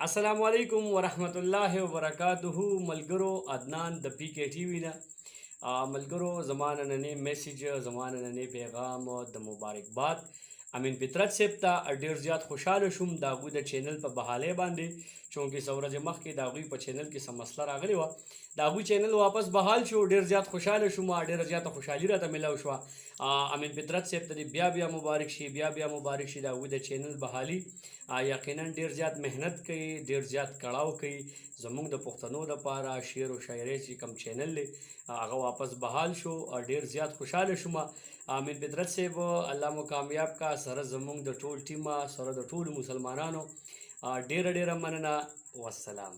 السلام علیکم ورحمت الله وبرکاته ملګرو عدنان د پی کې ټي وی نه ملګرو زمانه نننې میسج زمانه نننې پیغام د مبارکباد امین فطرت صاحب ته ډیر زیات خوشاله شوم د هغوی د چینل په بحاله باندې چونکې څو ورځې مخکې د هغوی په چینل کې څه مسله راغلې وه د هغوی چینل واپس بحال شو ډیر زیات خوشاله شوم ډیره زیاته خوشحالي راته میلاو شوه امین فطرت صاحب ته بیا بیا مبارک شي بیا مبارک شي د هغوی د چینل بحالي یقینا ډیر زیات مهنت کوي ډیر زیات کړاو کوي زموږ د پښتنو لپاره شعر او شاعري چې کوم چینل دی هغه واپس بحال شو ډیر زیات خوشاله شوم امین فطرت صاحب الله مو کامیاب کا سره زموږ د ټول ټیمه سره د ټول مسلمانانو ډیره مننه والسلام.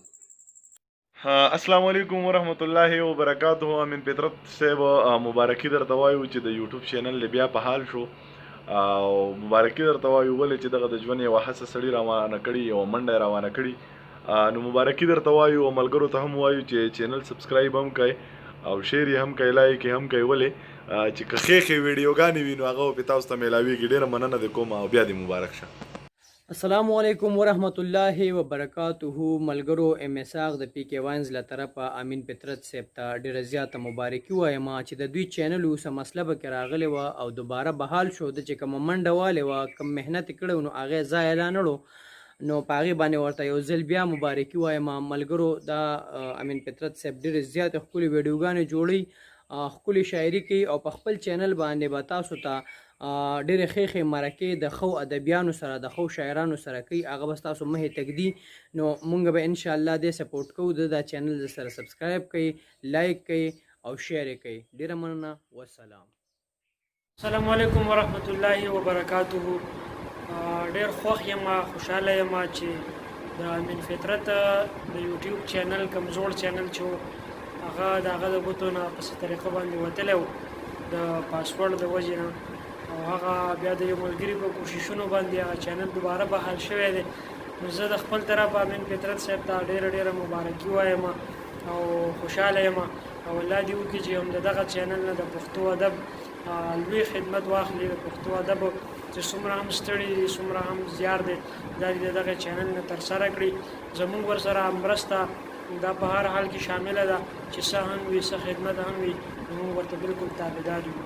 السلام علیکم ورحمت الله وبرکاته. امین فطرت صاحب مبارکي درته وایو چې د یوټیوب چینل بیا په حال شو او مبارکي درته وایو ولې چې دغه د ژوند یوه هڅه سړي روانه کړي یوه منډه روانه کړي نو مبارکي درته وایو او ملګرو ته هم وایو چې چینل سبسکرایب هم کوئ او شیر یې هم کوئ لایک یې هم کوئ ولې چې که ښې ویډیوګانې وي نو هغه به تاسو ته میلاویږي. ډېره مننه دې کوم او بیا دې مبارک شه. السلام علیکم ورحمت الله وبرکاته ملګرو امساغ د پی کې وانز له طرفه امین فطرت صاحب ته ډیره زیاته مبارکي وایم چې د دوی چینل اوسه مسله به کې راغلی وه او دوباره بحال شو د چې کومه منډه والې وه کوم محنت یې کړی نو هغه ضایع لا نړو نو په هغې باندې ورته یو ځل بیا مبارکي وایم ملګرو. دا امین فطرت صاحب ډیرې زیاتې ښکلې ویډیوګانې جوړوي ښکلې شاعري کوي او په خپل چینل باندې به تاسو ته ډېرې ښې مرکې د ښو ادبیانو سره د ښو شاعرانو سره کوي هغه به ستاسو مخې تږدي نو مونږ به انشاءالله دې سپورټ کوو د دا چینل د سره سبسکرایب کوي لایک کوي او شیر یې کوي. ډېره مننه والسلام. السلام علیکم ورحمت الله وبرکاته. ډېر خوښ یم خوشحاله یم چې د امین فطرت د یوټیوب چینل کوم زوړ چینل چې هغه د هغه د ګوتو نه په څه طریقه باندې وتلی و د پاسورډ د وجې نه او هغه بیا د یو ملګري په کوششونو باندې هغه چینل دوباره بحال شوی دی نو زه د خپل طرف امین فطرت صاحب ته ډېره مبارکي وایم او خوشحاله یم او الله دې وکړي چې هم د دغه چینل نه د پښتو ادب لوی خدمت واخلي د پښتو ادب چې څومره هم ستړي دي څومره هم زیار دی دا دې د دغه چینل نه ترسره کړي زموږ ورسره مرسته دا په هر حال کې شامله ده چې څه هم وي څه خدمت هم وي موږ ورته بلکل تابعدار یو.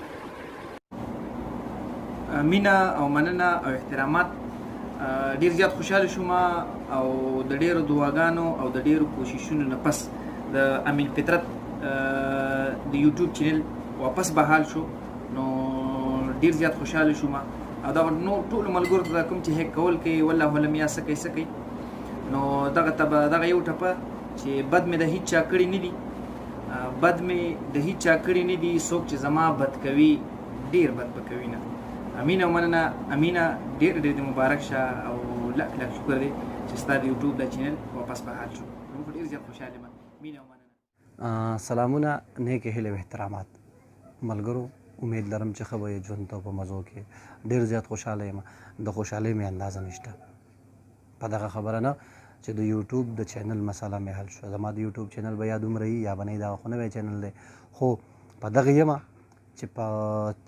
مینه او مننه او احترامات. ډیر زیات خوشحاله شوم او د ډیرو دعاګانو او د ډیرو کوششونو نه پس د امین فطرت د یوټیوب چینل واپس بحال شو نو ډیر زیات خوشحاله شوم او دا نو ټول ملګرو ته کوم چې هیک کول کوي والله ولم یا سکی نو دغه یو ټپه چې بد مې د هیڅ چا کړی نه دي بد مې د هیڅ چا کړی نه دي څوک چې زما بد کوي ډیر بد به کوي نه. امین او مننه امینه ډېر مبارک شه او لک شکر دی چې ستا د یوټیوب د چینل واپس بحال شو. موږ ډېر زیات خوشحاله یم. مینه او مننه. سلامونه نیک هیلې او احترامات ملګرو. امید لرم چې ښه به یې ژوند ته په مزو کې ډېر زیات خوشحاله یم د خوشحالۍ مې اندازه نشته په دغه خبره نه چې د یوټیوب د چینل مسله مې حل شوه. زما د یوټیوب چینل به یا دومره وي یا به نه وي دغه خو نوی چینل دی خو په دغه یمه چې په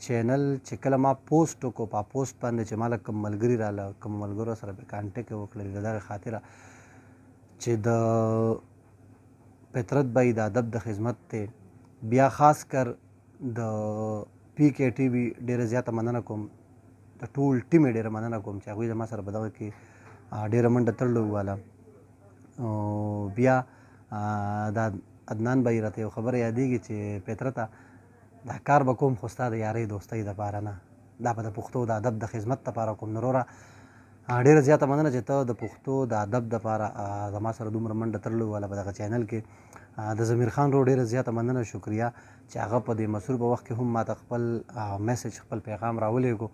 چینل چې کله ما پوسټ وکړو په پوسټ باندې چې ماله کوم ملګري راله کوم ملګرو سره مې کانټیکټ وکړل د دغې خاطره چې د فطرت بھائی د ادب د خدمت دی بیا خاص کر د پی کې ټي وي ډېره زیاته مننه کوم د ټول ټیم یې ډېره مننه کوم چې هغوی زما سره په دغه کې ډېره منډه تړلې وواله. بیا دا عدنان بھائی راته یو خبره یادېږي چې فطرته دا کار به کوم خو ستا د یارۍ دوستۍ دپاره نه دا به د پښتو د ادب د خدمت دپاره کوم نو وروره ډېره زیاته مننه چې ته د پښتو د ادب دپاره زما سره دومره منډه تړلې وواله په دغه چینل کې. د ضمیر خان ورو ډېره زیاته مننه شکریه چې هغه په دې مصروفه وخت کې هم ماته خپل میسج خپل پیغام راولېږو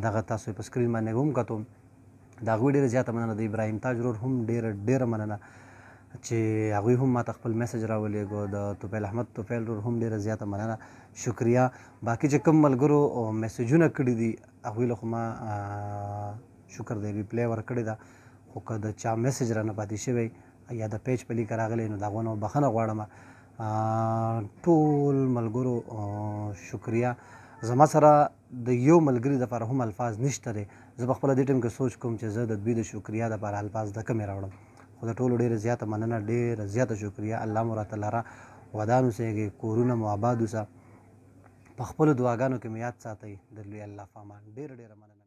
دغه تاسو په سکرین باندې هم کتو د هغوی ډېره زیاته مننه. د ابراهیم تاج ورور هم ډېره مننه چې هغوی هم ماته خپل میسج راولېږو. د توفیل احمد توفیل ورور هم ډېره زیاته مننه شکریه. باقي چې کوم ملګرو میسجونه کړي دي هغوی له خو ما شکر دی ریپلی ورکړې ده خو که د چا میسج رانه پاتې شوی یا د پیج په لیکه راغلی نو د هغو نه بخښنه غواړم. ټول ملګرو شکریه. زما سره د یو ملګري دپاره هم الفاظ نشته دی. زه په خپله دې ټایم کې سوچ کوم چې زه د دوی د شکریه دپاره الفاظ د کمې راوړم خو د ټولو ډېره زیاته مننه، ډېره زیاته شکریه. الله مو راته لره ودان اوسئ، کورونه مو آباد اوسه، په خپلو دعاګانو کې مې یاد ساتئ. د لوی الله په امان ډېره ډېره مننه.